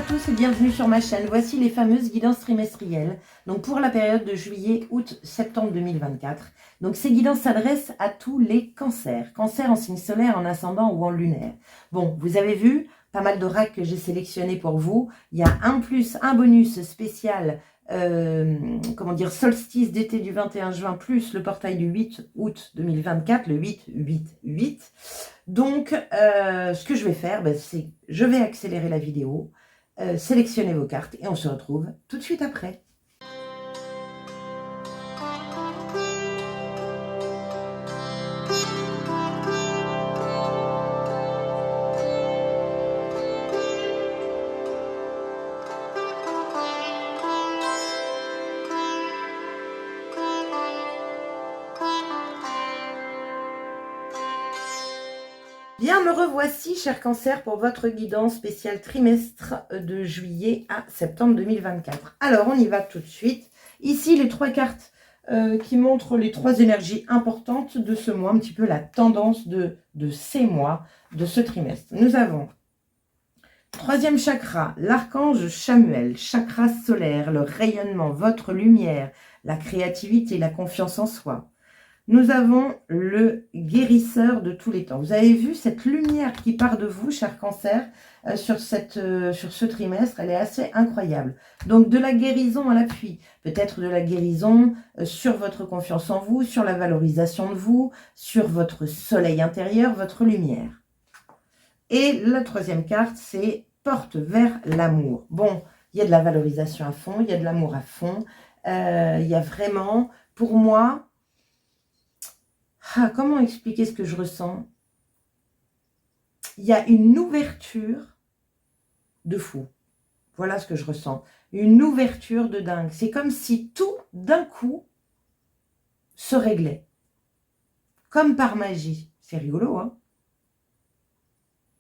à tous et bienvenue sur ma chaîne. Voici les fameuses guidances trimestrielles. Donc pour la période de juillet, août, septembre 2024. Donc ces guidances s'adressent à tous les cancers. Cancer en signe solaire, en ascendant ou en lunaire. Bon, vous avez vu pas mal de racks que j'ai sélectionnés pour vous. Il y a un plus, un bonus spécial, solstice d'été du 21 juin, plus le portail du 8 août 2024, le 8-8-8. Donc, ce que je vais faire, c'est je vais accélérer la vidéo, sélectionner vos cartes et on se retrouve tout de suite après. Bien, me revoici, cher Cancer, pour votre guidance spéciale trimestre de juillet à septembre 2024. Alors, on y va tout de suite. Ici, les trois cartes qui montrent les trois énergies importantes de ce mois, un petit peu la tendance de ces mois, de ce trimestre. Nous avons troisième chakra, l'archange Chamuel, chakra solaire, le rayonnement, votre lumière, la créativité, la confiance en soi. Nous avons le guérisseur de tous les temps. Vous avez vu cette lumière qui part de vous, cher Cancer, sur ce trimestre, elle est assez incroyable. Donc de la guérison à l'appui, peut-être de la guérison sur votre confiance en vous, sur la valorisation de vous, sur votre soleil intérieur, votre lumière. Et la troisième carte, c'est porte vers l'amour. Bon, il y a de la valorisation à fond, il y a de l'amour à fond, il y a vraiment, pour moi... comment expliquer ce que je ressens? Il y a une ouverture de fou. Voilà ce que je ressens. Une ouverture de dingue. C'est comme si tout, d'un coup, se réglait. Comme par magie. C'est rigolo, hein?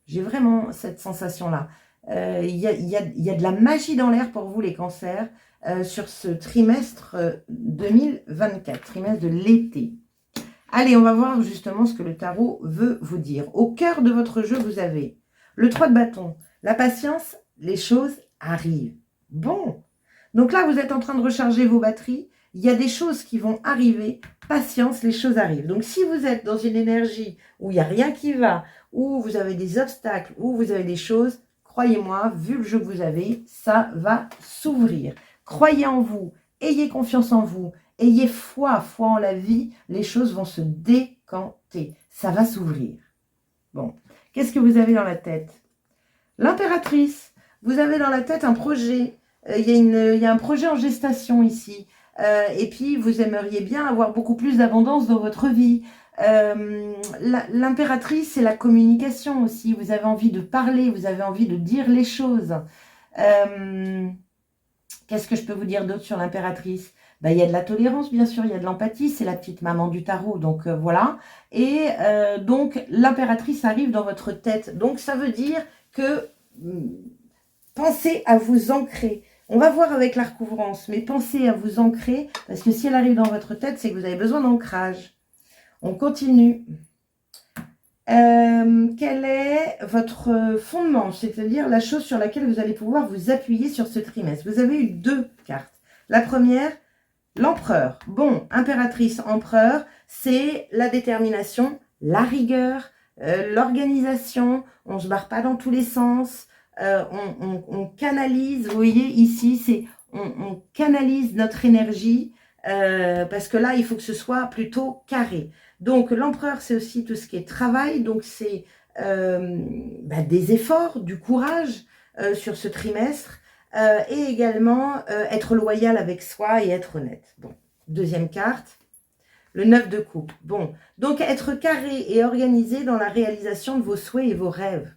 J'ai vraiment cette sensation-là. Il y a de la magie dans l'air pour vous, les cancers, sur ce trimestre 2024, trimestre de l'été. Allez, on va voir justement ce que le tarot veut vous dire. Au cœur de votre jeu, vous avez le 3 de bâton. La patience, les choses arrivent. Bon, donc là, vous êtes en train de recharger vos batteries. Il y a des choses qui vont arriver. Patience, les choses arrivent. Donc, si vous êtes dans une énergie où il n'y a rien qui va, où vous avez des obstacles, où vous avez des choses, croyez-moi, vu le jeu que vous avez, ça va s'ouvrir. Croyez en vous, ayez confiance en vous. Ayez foi en la vie, les choses vont se décanter. Ça va s'ouvrir. Bon, qu'est-ce que vous avez dans la tête? L'impératrice, vous avez dans la tête un projet. Il y a un projet en gestation ici. Et puis, vous aimeriez bien avoir beaucoup plus d'abondance dans votre vie. L'impératrice, c'est la communication aussi. Vous avez envie de parler, vous avez envie de dire les choses. Qu'est-ce que je peux vous dire d'autre sur l'impératrice? Il y a de la tolérance, bien sûr, il y a de l'empathie, c'est la petite maman du tarot, donc voilà. Et donc, l'impératrice arrive dans votre tête. Donc, ça veut dire que pensez à vous ancrer. On va voir avec la recouvrance, mais pensez à vous ancrer, parce que si elle arrive dans votre tête, c'est que vous avez besoin d'ancrage. On continue. Quel est votre fondement, c'est-à-dire la chose sur laquelle vous allez pouvoir vous appuyer sur ce trimestre? Vous avez eu deux cartes. La première... l'empereur. Bon, impératrice, empereur, c'est la détermination, la rigueur, l'organisation. On ne se barre pas dans tous les sens. On canalise, vous voyez, ici, c'est on canalise notre énergie parce que là, il faut que ce soit plutôt carré. Donc, l'empereur, c'est aussi tout ce qui est travail. Donc, c'est des efforts, du courage sur ce trimestre. Et également être loyal avec soi et être honnête. Bon, deuxième carte, le 9 de coupe. Bon, donc être carré et organisé dans la réalisation de vos souhaits et vos rêves.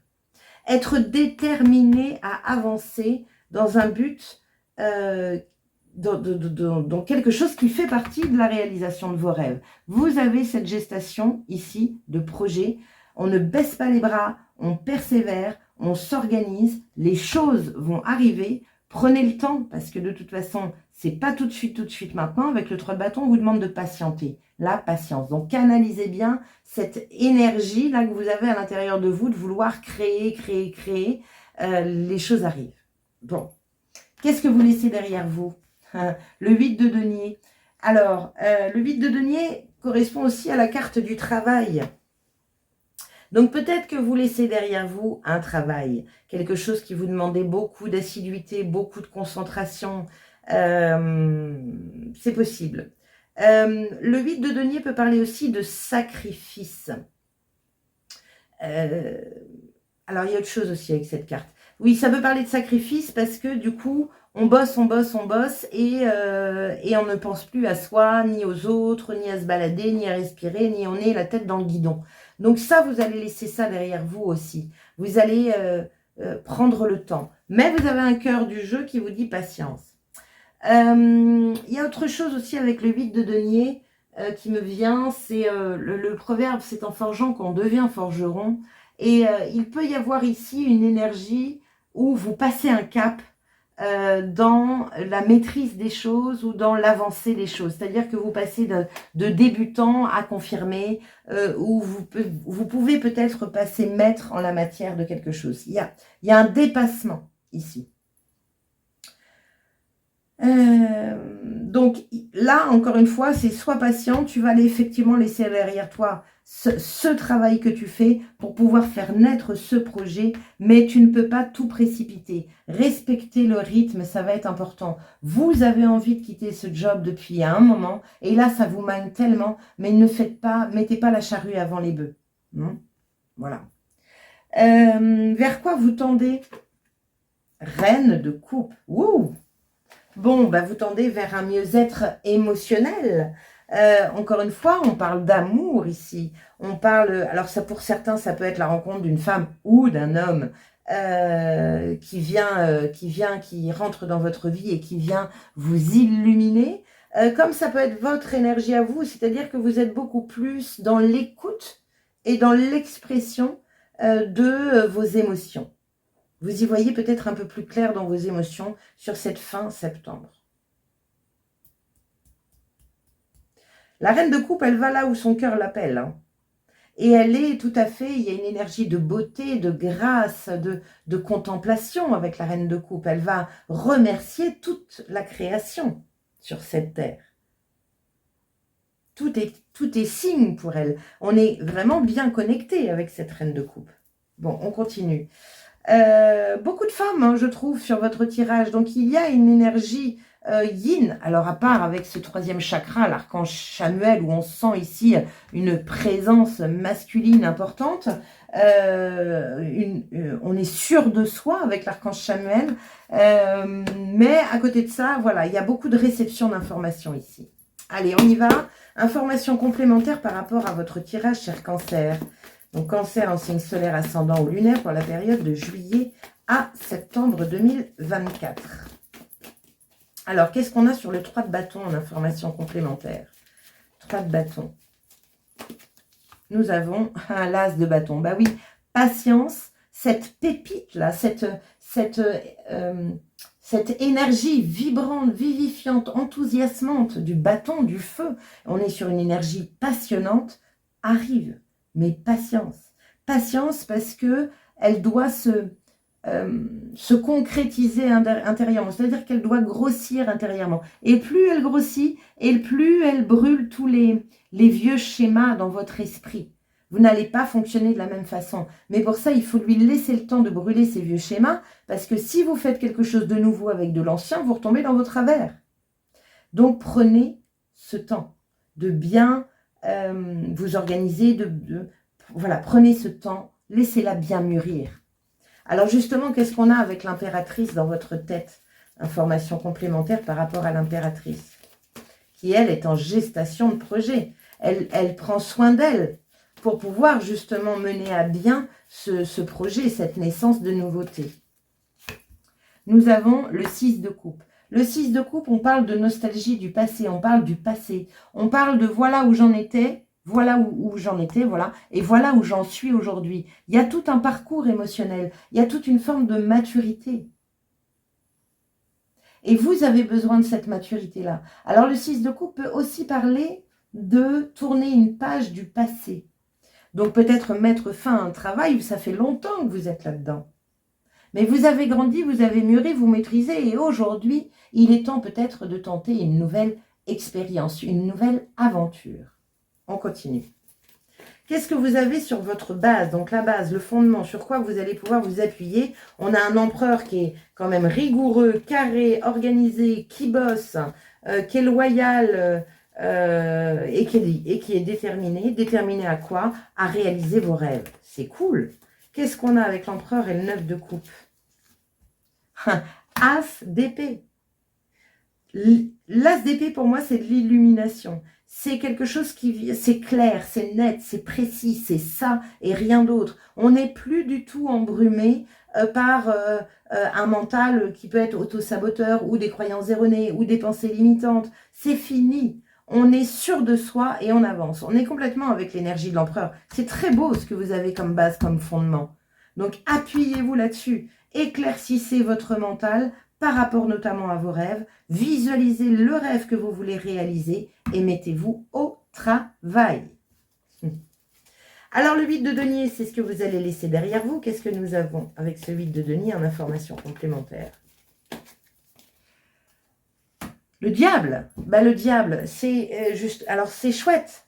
Être déterminé à avancer dans un but, dans quelque chose qui fait partie de la réalisation de vos rêves. Vous avez cette gestation ici de projet. On ne baisse pas les bras, on persévère, on s'organise, les choses vont arriver. Prenez le temps, parce que de toute façon, c'est pas tout de suite maintenant. Avec le 3 de bâton, on vous demande de patienter. La patience. Donc, canalisez bien cette énergie là que vous avez à l'intérieur de vous, de vouloir créer. Les choses arrivent. Bon, qu'est-ce que vous laissez derrière vous? Le 8 de denier. Alors, le 8 de denier correspond aussi à la carte du travail. Donc, peut-être que vous laissez derrière vous un travail, quelque chose qui vous demandait beaucoup d'assiduité, beaucoup de concentration. C'est possible. Le 8 de denier peut parler aussi de sacrifice. Alors, il y a autre chose aussi avec cette carte. Oui, ça peut parler de sacrifice parce que du coup, on bosse, on bosse, on bosse et on ne pense plus à soi, ni aux autres, ni à se balader, ni à respirer, ni on est la tête dans le guidon. Donc ça, vous allez laisser ça derrière vous aussi. Vous allez prendre le temps. Mais vous avez un cœur du jeu qui vous dit patience. Il y a autre chose aussi avec le 8 de denier qui me vient, c'est le proverbe, c'est en forgeant qu'on devient forgeron. Et il peut y avoir ici une énergie où vous passez un cap dans la maîtrise des choses ou dans l'avancée des choses. C'est-à-dire que vous passez de débutant à confirmé, où vous pouvez peut-être passer maître en la matière de quelque chose. Il y a un dépassement ici. Donc là, encore une fois, c'est sois patient, tu vas aller effectivement laisser derrière toi ce travail que tu fais pour pouvoir faire naître ce projet, mais tu ne peux pas tout précipiter. Respecter le rythme, ça va être important. Vous avez envie de quitter ce job depuis un moment, et là, ça vous manque tellement, mais mettez pas la charrue avant les bœufs. Voilà. Vers quoi vous tendez? Reine de coupe. Ouh! Bon, bah, vous tendez vers un mieux-être émotionnel. Encore une fois, on parle d'amour ici. On parle, alors ça pour certains, ça peut être la rencontre d'une femme ou d'un homme qui rentre dans votre vie et qui vient vous illuminer. Comme ça peut être votre énergie à vous, c'est-à-dire que vous êtes beaucoup plus dans l'écoute et dans l'expression de vos émotions. Vous y voyez peut-être un peu plus clair dans vos émotions sur cette fin septembre. La reine de coupe, elle va là où son cœur l'appelle. Hein. Et elle est tout à fait, il y a une énergie de beauté, de grâce, de contemplation avec la reine de coupe. Elle va remercier toute la création sur cette terre. Tout est signe pour elle. On est vraiment bien connecté avec cette reine de coupe. Bon, on continue. Beaucoup de femmes, hein, je trouve, sur votre tirage. Donc, il y a une énergie yin. Alors, à part avec ce troisième chakra, l'archange Chamuel, où on sent ici une présence masculine importante. On est sûr de soi avec l'archange Chamuel. Mais à côté de ça, voilà, il y a beaucoup de réception d'informations ici. Allez, on y va. Information complémentaire par rapport à votre tirage, cher Cancer. Donc, Cancer en signe solaire, ascendant ou lunaire pour la période de juillet à septembre 2024. Alors, qu'est-ce qu'on a sur le 3 de bâton en information complémentaire? 3 de bâton. Nous avons un l'as de bâton. Bah oui, patience, cette pépite-là, cette énergie vibrante, vivifiante, enthousiasmante du bâton, du feu. On est sur une énergie passionnante, arrive. Mais patience. Patience parce que elle doit se concrétiser intérieurement. C'est-à-dire qu'elle doit grossir intérieurement. Et plus elle grossit, et plus elle brûle tous les vieux schémas dans votre esprit. Vous n'allez pas fonctionner de la même façon. Mais pour ça, il faut lui laisser le temps de brûler ces vieux schémas. Parce que si vous faites quelque chose de nouveau avec de l'ancien, vous retombez dans vos travers. Donc, prenez ce temps de bien vous organiser, voilà, prenez ce temps, laissez-la bien mûrir. Alors justement, qu'est-ce qu'on a avec l'impératrice dans votre tête? Information complémentaire par rapport à l'impératrice, qui elle est en gestation de projet. Elle prend soin d'elle pour pouvoir justement mener à bien ce projet, cette naissance de nouveauté. Nous avons le 6 de coupe. Le 6 de coupe, on parle de nostalgie du passé, on parle du passé. On parle de voilà où j'en étais, voilà où j'en étais, voilà, et voilà où j'en suis aujourd'hui. Il y a tout un parcours émotionnel, il y a toute une forme de maturité. Et vous avez besoin de cette maturité-là. Alors le 6 de coupe peut aussi parler de tourner une page du passé. Donc peut-être mettre fin à un travail où ça fait longtemps que vous êtes là-dedans. Mais vous avez grandi, vous avez mûri, vous maîtrisez. Et aujourd'hui, il est temps peut-être de tenter une nouvelle expérience, une nouvelle aventure. On continue. Qu'est-ce que vous avez sur votre base? Donc la base, le fondement, sur quoi vous allez pouvoir vous appuyer. On a un empereur qui est quand même rigoureux, carré, organisé, qui bosse, qui est loyal et qui est déterminé à quoi? À réaliser vos rêves. C'est cool. Qu'est-ce qu'on a avec l'empereur et le 9 de coupe? As d'épée. L'as d'épée, pour moi, c'est de l'illumination. C'est quelque chose qui, c'est clair, c'est net, c'est précis, c'est ça et rien d'autre. On n'est plus du tout embrumé par un mental qui peut être auto-saboteur ou des croyances erronées ou des pensées limitantes. C'est fini. On est sûr de soi et on avance. On est complètement avec l'énergie de l'empereur. C'est très beau ce que vous avez comme base, comme fondement. Donc, appuyez-vous là-dessus. Éclaircissez votre mental par rapport notamment à vos rêves. Visualisez le rêve que vous voulez réaliser et mettez-vous au travail. Alors, le 8 de denier, c'est ce que vous allez laisser derrière vous. Qu'est-ce que nous avons avec ce 8 de denier en information complémentaire? Le diable, le diable, c'est juste... Alors, c'est chouette.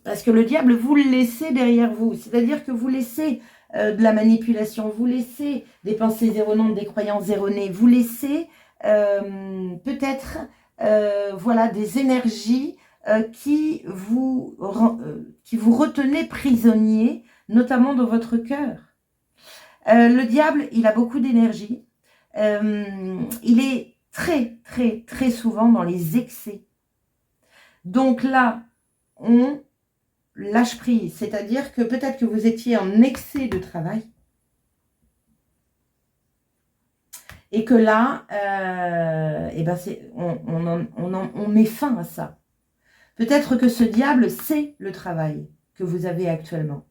Parce que le diable, vous le laissez derrière vous. C'est-à-dire que vous laissez de la manipulation, vous laissez des pensées erronantes, des croyances erronées, vous laissez peut-être voilà, des énergies qui vous retenaient prisonnier, notamment dans votre cœur. Le diable, il a beaucoup d'énergie. Il est très souvent dans les excès. Donc là, on lâche prise, c'est-à-dire que peut-être que vous étiez en excès de travail et que là, on met fin à ça. Peut-être que ce diable, c'est le travail que vous avez actuellement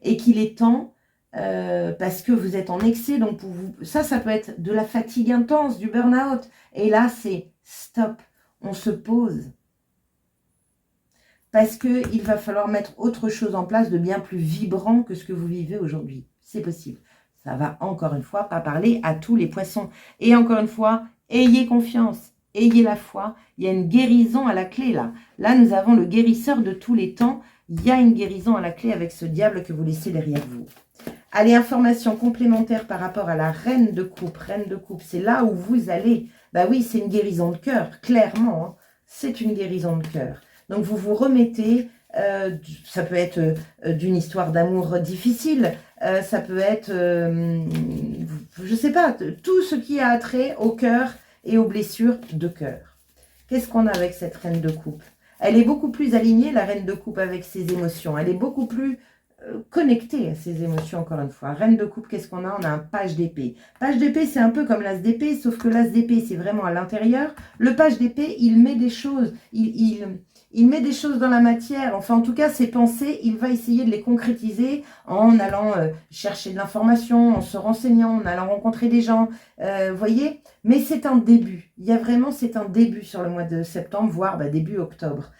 et qu'il est temps, parce que vous êtes en excès, donc pour vous, ça peut être de la fatigue intense, du burn-out, et là, c'est stop, on se pose. Parce qu'il va falloir mettre autre chose en place de bien plus vibrant que ce que vous vivez aujourd'hui. C'est possible. Ça va encore une fois pas parler à tous les poissons. Et encore une fois, ayez confiance, ayez la foi. Il y a une guérison à la clé là. Là, nous avons le guérisseur de tous les temps. Il y a une guérison à la clé avec ce diable que vous laissez derrière vous. Allez, information complémentaire par rapport à la reine de coupe. Reine de coupe, c'est là où vous allez. Bah oui, c'est une guérison de cœur, clairement. Hein. C'est une guérison de cœur. Donc, vous vous remettez, ça peut être d'une histoire d'amour difficile, ça peut être, je ne sais pas, tout ce qui a trait au cœur et aux blessures de cœur. Qu'est-ce qu'on a avec cette reine de coupe? Elle est beaucoup plus alignée, la reine de coupe, avec ses émotions. Elle est beaucoup plus connectée à ses émotions, encore une fois. Reine de coupe, qu'est-ce qu'on a? On a un page d'épée. Page d'épée, c'est un peu comme l'as d'épée, sauf que l'as d'épée, c'est vraiment à l'intérieur. Le page d'épée, il met des choses, il met des choses dans la matière, enfin en tout cas ses pensées, il va essayer de les concrétiser en allant chercher de l'information, en se renseignant, en allant rencontrer des gens, voyez. Mais c'est un début, il y a vraiment, c'est un début sur le mois de septembre, voire début octobre.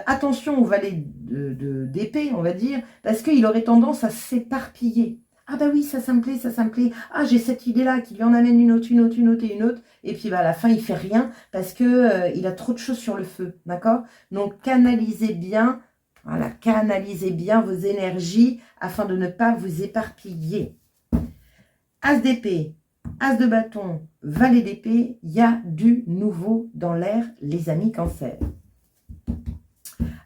Attention au valet d'épée, on va dire, parce qu'il aurait tendance à s'éparpiller. Ah bah oui, ça me plaît, ça me plaît. Ah, j'ai cette idée-là qui lui en amène une autre et une autre. Et puis à la fin, il fait rien parce que il a trop de choses sur le feu, d'accord? Donc canalisez bien, voilà, canalisez bien vos énergies afin de ne pas vous éparpiller. As d'épée, as de bâton, valet d'épée, il y a du nouveau dans l'air, les amis Cancer.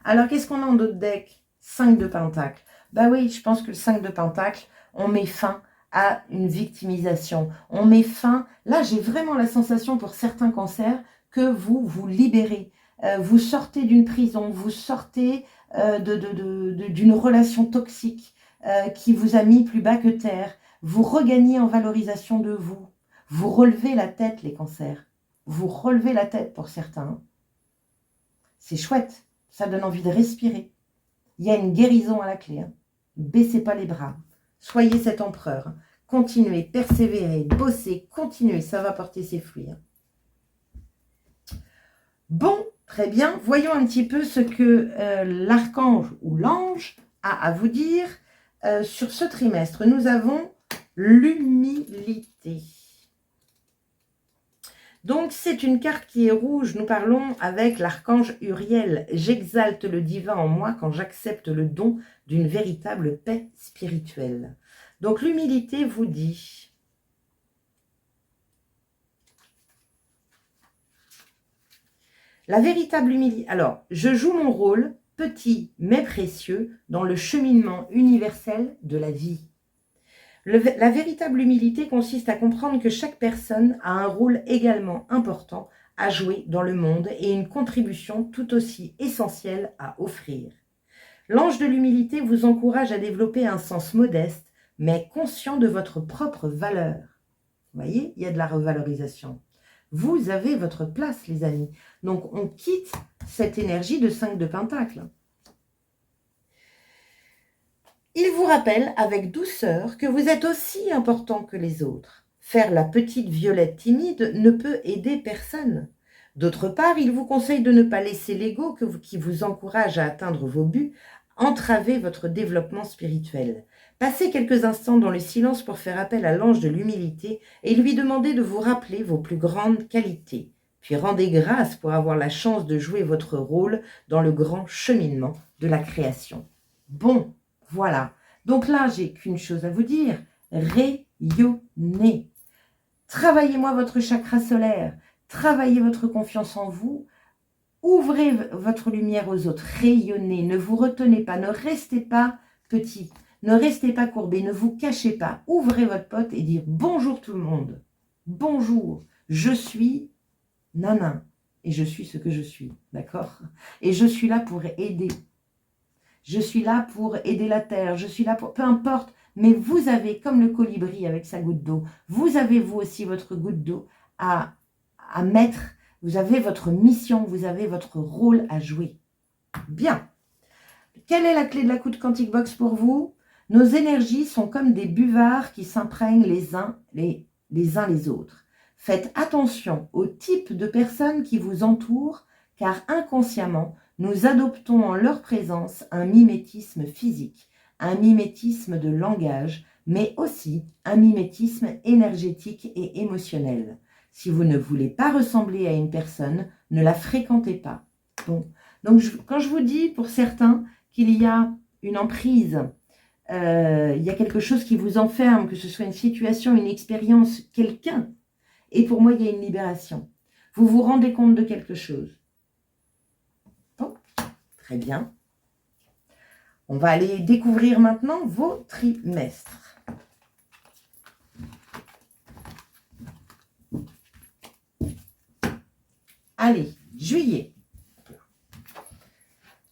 Alors, qu'est-ce qu'on a en d'autres deck? 5 de pentacle. Bah oui, je pense que le 5 de pentacle, on met fin à une victimisation. On met fin, là j'ai vraiment la sensation pour certains cancers que vous vous libérez. Vous sortez d'une prison, vous sortez d'une relation toxique qui vous a mis plus bas que terre. Vous regagnez en valorisation de vous. Vous relevez la tête, les cancers. Vous relevez la tête pour certains. C'est chouette, ça donne envie de respirer. Il y a une guérison à la clé. Hein. Baissez pas les bras. Soyez cet empereur. Continuez, persévérez, bossez, continuez. Ça va porter ses fruits. Bon, très bien. Voyons un petit peu ce que l'archange ou l'ange a à vous dire sur ce trimestre. Nous avons l'humilité. Donc, c'est une carte qui est rouge. Nous parlons avec l'archange Uriel. J'exalte le divin en moi quand j'accepte le don d'une véritable paix spirituelle. Donc, l'humilité vous dit... La véritable humilité... Alors, je joue mon rôle, petit mais précieux, dans le cheminement universel de la vie. La véritable humilité consiste à comprendre que chaque personne a un rôle également important à jouer dans le monde et une contribution tout aussi essentielle à offrir. L'ange de l'humilité vous encourage à développer un sens modeste, mais conscient de votre propre valeur. Vous voyez, il y a de la revalorisation. Vous avez votre place, les amis. Donc, on quitte cette énergie de 5 de Pentacle. Il vous rappelle avec douceur que vous êtes aussi important que les autres. Faire la petite violette timide ne peut aider personne. D'autre part, il vous conseille de ne pas laisser l'ego qui vous encourage à atteindre vos buts entraver votre développement spirituel. Passez quelques instants dans le silence pour faire appel à l'ange de l'humilité et lui demander de vous rappeler vos plus grandes qualités. Puis rendez grâce pour avoir la chance de jouer votre rôle dans le grand cheminement de la création. Bon, voilà. Donc là, j'ai qu'une chose à vous dire. Rayonnez. Travaillez-moi votre chakra solaire. Travaillez votre confiance en vous. Ouvrez votre lumière aux autres. Rayonnez. Ne vous retenez pas. Ne restez pas petit. Ne restez pas courbé. Ne vous cachez pas. Ouvrez votre pote et dire bonjour tout le monde. Bonjour. Je suis Nana. Et je suis ce que je suis. D'accord? Et je suis là pour aider. Je suis là pour aider la terre, je suis là pour... Peu importe, mais vous avez, comme le colibri avec sa goutte d'eau, vous avez vous aussi votre goutte d'eau à mettre, vous avez votre mission, vous avez votre rôle à jouer. Bien. Quelle est la clé de la Coude Quantique Box pour vous? Nos énergies sont comme des buvards qui s'imprègnent les uns les autres. Faites attention au type de personnes qui vous entourent, car inconsciemment, nous adoptons en leur présence un mimétisme physique, un mimétisme de langage, mais aussi un mimétisme énergétique et émotionnel. Si vous ne voulez pas ressembler à une personne, ne la fréquentez pas. Bon. Donc, quand je vous dis, pour certains, qu'il y a une emprise, il y a quelque chose qui vous enferme, que ce soit une situation, une expérience, quelqu'un, et pour moi, il y a une libération. Vous vous rendez compte de quelque chose. Bon, très bien. On va aller découvrir maintenant vos trimestres. Allez, juillet.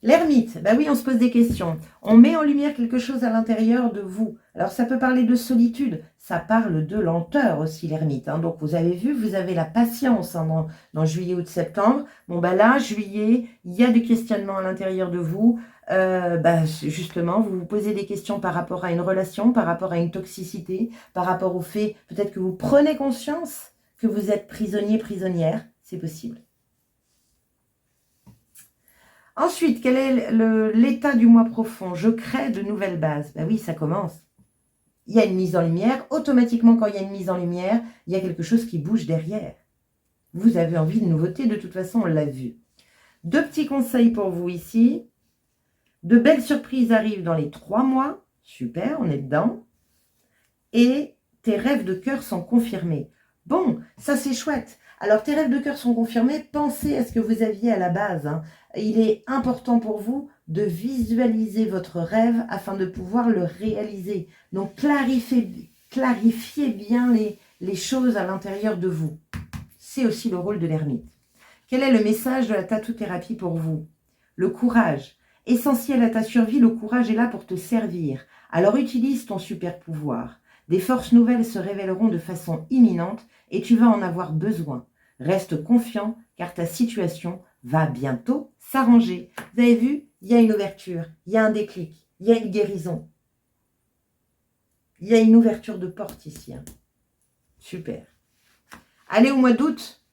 L'ermite, ben oui, on se pose des questions. On met en lumière quelque chose à l'intérieur de vous. Alors, ça peut parler de solitude. Ça parle de lenteur aussi, l'ermite. Hein. Donc, vous avez vu, vous avez la patience hein, dans juillet, août, septembre. Bon, ben là, juillet, il y a des questionnements à l'intérieur de vous. Justement, vous vous posez des questions par rapport à une relation, par rapport à une toxicité, par rapport au fait, peut-être que vous prenez conscience que vous êtes prisonnier, prisonnière. C'est possible. Ensuite, quel est l'état du moi profond? Je crée de nouvelles bases. Ben oui, ça commence. Il y a une mise en lumière. Automatiquement, quand il y a une mise en lumière, il y a quelque chose qui bouge derrière. Vous avez envie de nouveauté, de toute façon, on l'a vu. 2 petits conseils pour vous ici. De belles surprises arrivent dans les 3 mois. Super, on est dedans. Et tes rêves de cœur sont confirmés. Bon, ça c'est chouette. Alors, tes rêves de cœur sont confirmés. Pensez à ce que vous aviez à la base. Hein. Il est important pour vous de visualiser votre rêve afin de pouvoir le réaliser. Donc, clarifiez bien les choses à l'intérieur de vous. C'est aussi le rôle de l'ermite. Quel est le message de la tattoo-thérapie pour vous? Le courage. Essentiel à ta survie, le courage est là pour te servir. Alors, utilise ton super pouvoir. Des forces nouvelles se révéleront de façon imminente et tu vas en avoir besoin. Reste confiant car ta situation va bientôt s'arranger. Vous avez vu, il y a une ouverture, il y a un déclic, il y a une guérison. Il y a une ouverture de porte ici. Hein. Super. Allez au mois d'août.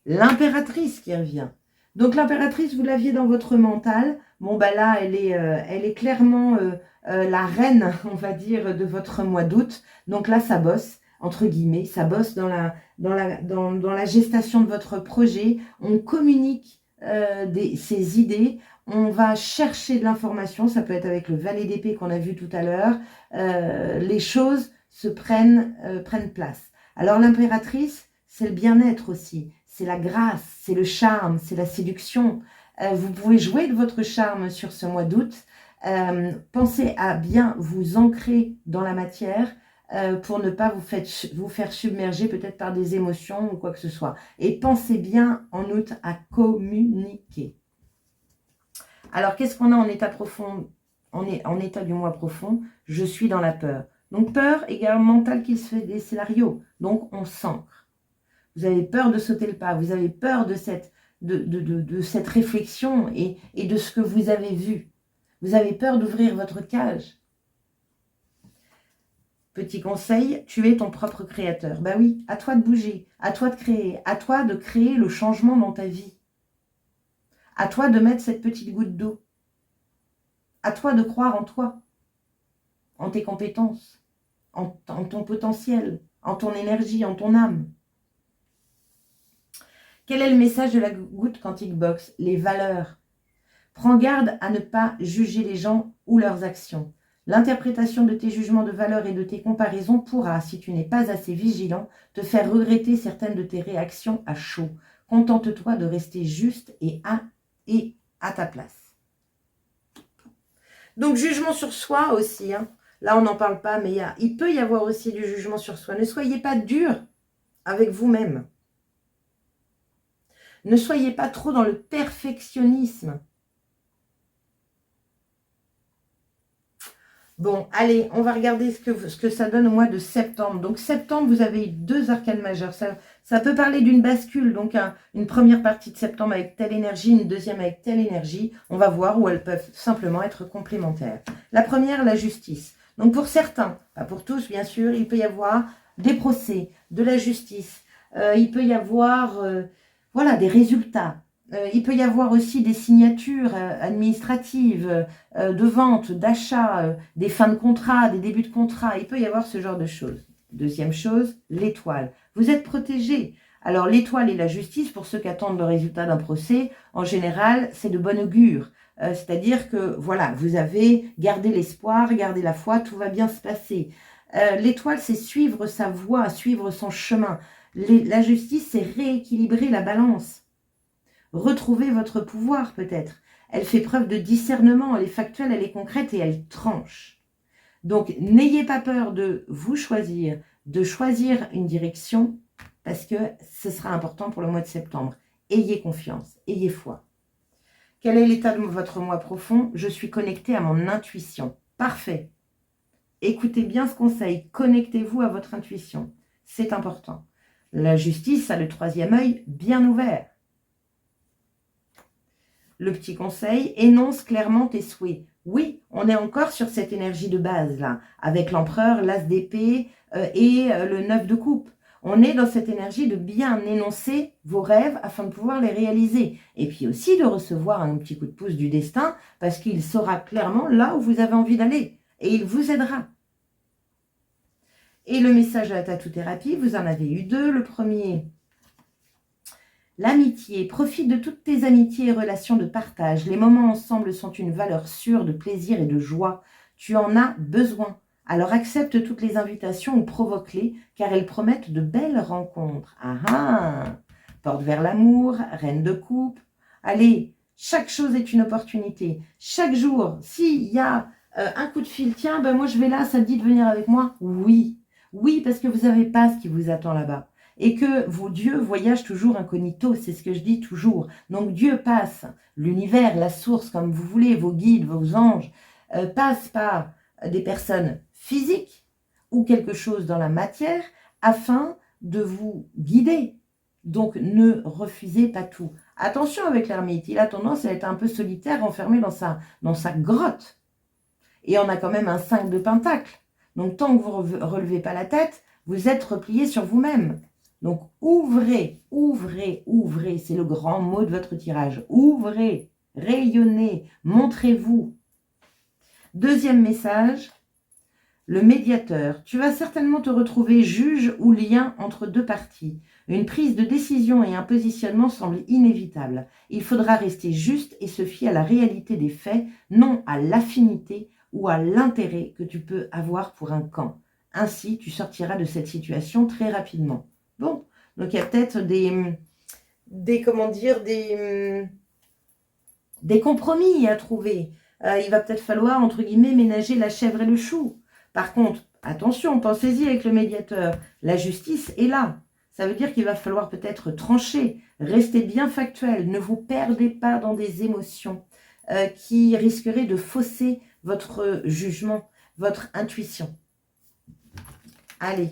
L'impératrice qui revient. Donc l'impératrice, vous l'aviez dans votre mental. Bon, bah là, elle est clairement la reine, on va dire, de votre mois d'août. Donc là, ça bosse, entre guillemets, ça bosse dans la gestation de votre projet. On communique ses idées. On va chercher de l'information. Ça peut être avec le valet d'épée qu'on a vu tout à l'heure. Les choses prennent place. Alors l'impératrice, c'est le bien-être aussi. C'est la grâce, c'est le charme, c'est la séduction. Vous pouvez jouer de votre charme sur ce mois d'août. Pensez à bien vous ancrer dans la matière pour ne pas vous faire submerger peut-être par des émotions ou quoi que ce soit. Et pensez bien en août à communiquer. Alors, qu'est-ce qu'on a en état profond? En état du mois profond, je suis dans la peur. Donc, peur égale mental qui se fait des scénarios. Donc, on s'ancre. Vous avez peur de sauter le pas, vous avez peur de cette réflexion et de ce que vous avez vu. Vous avez peur d'ouvrir votre cage. Petit conseil, tu es ton propre créateur. Ben oui, à toi de bouger, à toi de créer le changement dans ta vie. À toi de mettre cette petite goutte d'eau. À toi de croire en toi, en tes compétences, en ton potentiel, en ton énergie, en ton âme. Quel est le message de la goutte Quantique Box? Les valeurs. Prends garde à ne pas juger les gens ou leurs actions. L'interprétation de tes jugements de valeur et de tes comparaisons pourra, si tu n'es pas assez vigilant, te faire regretter certaines de tes réactions à chaud. Contente-toi de rester juste et à ta place. Donc, jugement sur soi aussi. Hein. Là, on n'en parle pas, mais il peut y avoir aussi du jugement sur soi. Ne soyez pas dur avec vous-même. Ne soyez pas trop dans le perfectionnisme. Bon, allez, on va regarder ce que ça donne au mois de septembre. Donc, septembre, vous avez 2 arcanes majeures. Ça peut parler d'une bascule, donc une première partie de septembre avec telle énergie, une deuxième avec telle énergie. On va voir où elles peuvent simplement être complémentaires. La première, la justice. Donc, pour certains, pas pour tous, bien sûr, il peut y avoir des procès, de la justice. Il peut y avoir... voilà, des résultats. Il peut y avoir aussi des signatures administratives, de vente, d'achat, des fins de contrat, des débuts de contrat. Il peut y avoir ce genre de choses. Deuxième chose, l'étoile. Vous êtes protégé. Alors, l'étoile et la justice, pour ceux qui attendent le résultat d'un procès, en général, c'est de bon augure. C'est-à-dire que, voilà, vous avez gardé l'espoir, gardé la foi, tout va bien se passer. L'étoile, c'est suivre sa voie, suivre son chemin. La justice, c'est rééquilibrer la balance. Retrouver votre pouvoir, peut-être. Elle fait preuve de discernement, elle est factuelle, elle est concrète et elle tranche. Donc, n'ayez pas peur de vous choisir, de choisir une direction, parce que ce sera important pour le mois de septembre. Ayez confiance, ayez foi. Quel est l'état de votre mois profond? Je suis connecté à mon intuition. Parfait. Écoutez bien ce conseil, connectez-vous à votre intuition. C'est important. La justice a le 3e œil bien ouvert. Le petit conseil, énonce clairement tes souhaits. Oui, on est encore sur cette énergie de base là, avec l'empereur, l'as d'épée et le 9 de coupe. On est dans cette énergie de bien énoncer vos rêves afin de pouvoir les réaliser. Et puis aussi de recevoir un petit coup de pouce du destin parce qu'il saura clairement là où vous avez envie d'aller. Et il vous aidera. Et le message de la tatou-thérapie, vous en avez eu 2. Le premier, l'amitié. Profite de toutes tes amitiés et relations de partage. Les moments ensemble sont une valeur sûre de plaisir et de joie. Tu en as besoin. Alors accepte toutes les invitations ou provoque-les, car elles promettent de belles rencontres. Ah ah! Porte vers l'amour, reine de coupe. Allez, chaque chose est une opportunité. Chaque jour, s'il y a un coup de fil, tiens, ben moi je vais là, ça te dit de venir avec moi? Oui. Oui, parce que vous ne savez pas ce qui vous attend là-bas. Et que vos dieux voyagent toujours incognito, c'est ce que je dis toujours. Donc Dieu passe, l'univers, la source, comme vous voulez, vos guides, vos anges, passent par des personnes physiques ou quelque chose dans la matière afin de vous guider. Donc ne refusez pas tout. Attention avec l'ermite, il a tendance à être un peu solitaire, enfermé dans sa grotte. Et on a quand même un 5 de pentacle. Donc, tant que vous ne relevez pas la tête, vous êtes replié sur vous-même. Donc, ouvrez, ouvrez, ouvrez. C'est le grand mot de votre tirage. Ouvrez, rayonnez, montrez-vous. Deuxième message, le médiateur. Tu vas certainement te retrouver juge ou lien entre deux parties. Une prise de décision et un positionnement semblent inévitables. Il faudra rester juste et se fier à la réalité des faits, non à l'affinité ou à l'intérêt que tu peux avoir pour un camp. Ainsi, tu sortiras de cette situation très rapidement. Bon, donc il y a peut-être des compromis à trouver. Il va peut-être falloir, entre guillemets, ménager la chèvre et le chou. Par contre, attention, pensez-y avec le médiateur. La justice est là. Ça veut dire qu'il va falloir peut-être trancher. Restez bien factuel. Ne vous perdez pas dans des émotions qui risqueraient de fausser votre jugement, votre intuition. Allez,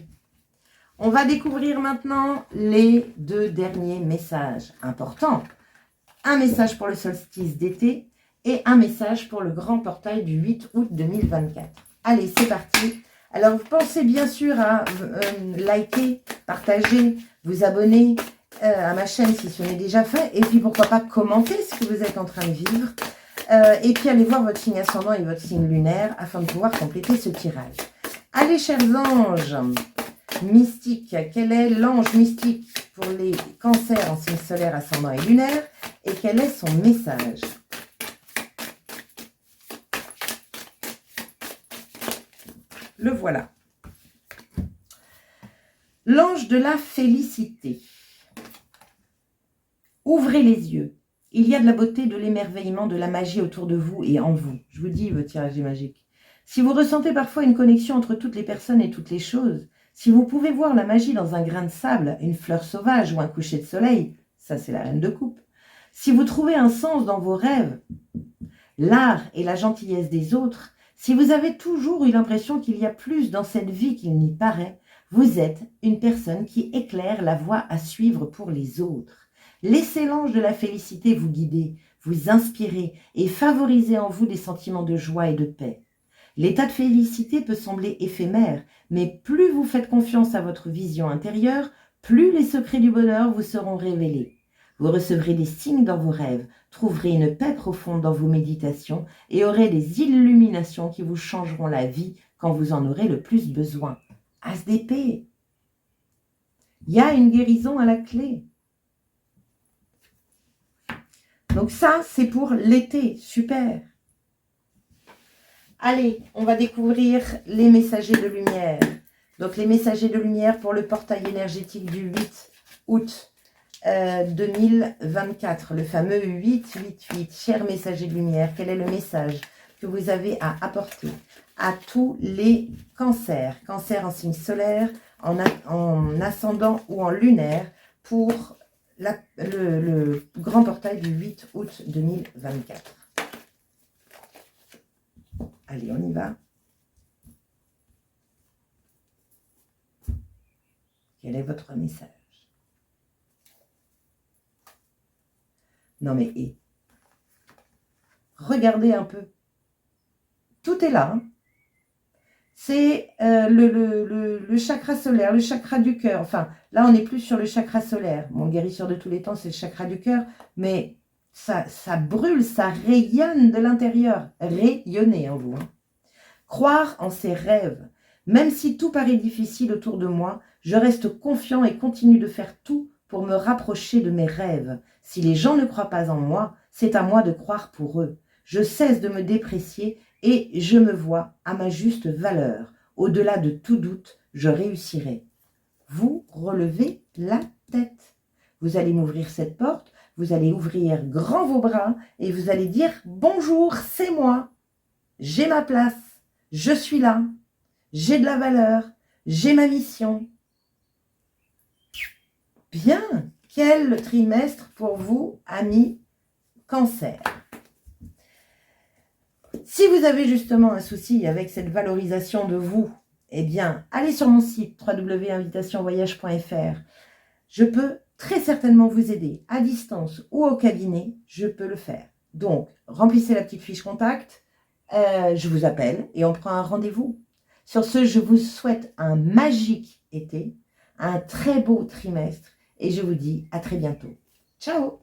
on va découvrir maintenant les deux derniers messages importants. Un message pour le solstice d'été et un message pour le grand portail du 8 août 2024. Allez, c'est parti. Alors, vous pensez bien sûr à liker, partager, vous abonner à ma chaîne si ce n'est déjà fait. Et puis, pourquoi pas commenter ce que vous êtes en train de vivre. Et puis, allez voir votre signe ascendant et votre signe lunaire afin de pouvoir compléter ce tirage. Allez, chers anges mystiques, quel est l'ange mystique pour les cancers en signe solaire, ascendant et lunaire? Et quel est son message? Le voilà. L'ange de la félicité. Ouvrez les yeux. Il y a de la beauté, de l'émerveillement, de la magie autour de vous et en vous. Je vous dis, votre tirage est magique. Si vous ressentez parfois une connexion entre toutes les personnes et toutes les choses, si vous pouvez voir la magie dans un grain de sable, une fleur sauvage ou un coucher de soleil, ça c'est la reine de coupe. Si vous trouvez un sens dans vos rêves, l'art et la gentillesse des autres, si vous avez toujours eu l'impression qu'il y a plus dans cette vie qu'il n'y paraît, vous êtes une personne qui éclaire la voie à suivre pour les autres. Laissez l'ange de la félicité vous guider, vous inspirer et favoriser en vous des sentiments de joie et de paix. L'état de félicité peut sembler éphémère, mais plus vous faites confiance à votre vision intérieure, plus les secrets du bonheur vous seront révélés. Vous recevrez des signes dans vos rêves, trouverez une paix profonde dans vos méditations et aurez des illuminations qui vous changeront la vie quand vous en aurez le plus besoin. As d'épée. Il y a une guérison à la clé. Donc ça, c'est pour l'été. Super. Allez, on va découvrir les messagers de lumière. Donc les messagers de lumière pour le portail énergétique du 8 août 2024, le fameux 888. Chers messagers de lumière, quel est le message que vous avez à apporter à tous les cancers, cancers en signe solaire, en ascendant ou en lunaire, pour le grand portail du 8 août 2024. Allez, on y va. Quel est votre message? Non mais, regardez un peu. Tout est là. Hein. C'est le chakra solaire, le chakra du cœur. Enfin, là, on n'est plus sur le chakra solaire. Mon guérisseur de tous les temps, c'est le chakra du cœur. Mais ça brûle, ça rayonne de l'intérieur. Rayonnez en vous. Hein. Croire en ses rêves. Même si tout paraît difficile autour de moi, je reste confiant et continue de faire tout pour me rapprocher de mes rêves. Si les gens ne croient pas en moi, c'est à moi de croire pour eux. Je cesse de me déprécier et je me vois à ma juste valeur. Au-delà de tout doute, je réussirai. Vous relevez la tête. Vous allez m'ouvrir cette porte, vous allez ouvrir grand vos bras et vous allez dire « Bonjour, c'est moi. J'ai ma place. Je suis là. J'ai de la valeur. J'ai ma mission. » Bien. Quel trimestre pour vous, amis Cancer? Si vous avez justement un souci avec cette valorisation de vous, eh bien, allez sur mon site www.invitationvoyage.fr. Je peux très certainement vous aider à distance ou au cabinet, je peux le faire. Donc, remplissez la petite fiche contact, je vous appelle et on prend un rendez-vous. Sur ce, je vous souhaite un magique été, un très beau trimestre et je vous dis à très bientôt. Ciao!